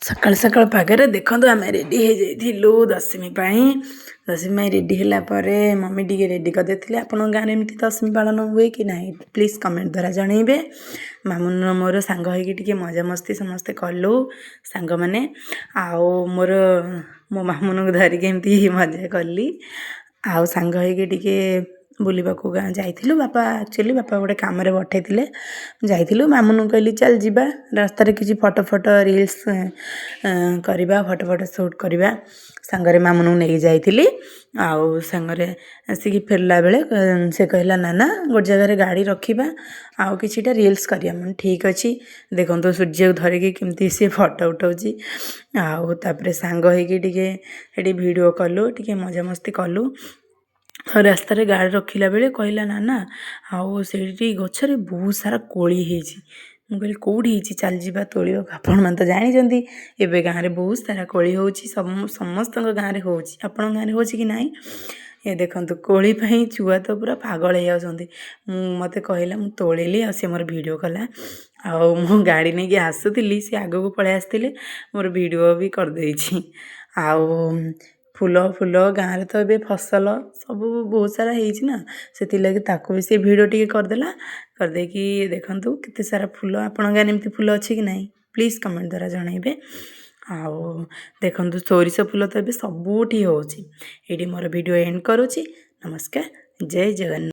सकाल सकाल पागरे देखो आम रेडी हो जाइलु दशमी दशमी रेडी है मम्मी टी रेडी करदे आप गाँव में एमती दशमी पालन हुए कि ना प्लीज कमेंट द्वारा जनइबे। मामुन मोर सांग होगी मजा मस्ती समस्ते कलु सांग मैंने आओ मोर मो मामुन को धरिकी एमती मजा कली आउ सांग होगी बुलवाक गाँ जाइलु बापा एक्चुअली बापा गोटे कम पठे जाइलु मामुन कहली चल जीवा रास्तार किसी फटो फटो रिल्स करवा फटो फटो सुट करवा सांगरे मामुन नहीं जाइली आउ सांगरे आसिक फेरला बेले से कहला ना ना गोटे जगह गाड़ी रखा आउ किछिटा रिल्स करिया मन ठीक अच्छी देखो तो सूर्य को धरिकी केमती सी फटो उठाऊँगी आउ तापर सांग होगी वीडियो कलु टे मजा मस्ती कलु रास्तार गाड़ी रखिला बेले कहला ना ना आउ से गचरे बहुत सारा कोली मुझे कहली कौटी चल जा तोड़ आपण मैंने तो जानते एवं गाँव में बहुत सारा कोली हो समस्त गाँव में हो गाँव में हो कि ना ये देखो कोली छुआ तो पूरा पागल हो मत कहला मुझे तोड़िली आ मोर वीडियो कला आउ मो गाड़ी नहीं कि आसुली सी आग को पलि आसते मोर वीडियो भी करदे आउ फूल फूल गाँव में तो ये फसल सब बहुत सारा होना से भी से भिड टे करदेला करदे देखूँ केते सारा फूल आपण गाँव एमती फूल अच्छी कि ना प्लीज कमेंट द्वारा जनइबे। आउ देखो सोरिष फूल तो ये सबूठी होची। मोर वीडियो एंड करुँची। नमस्कार, जय जगन्नाथ।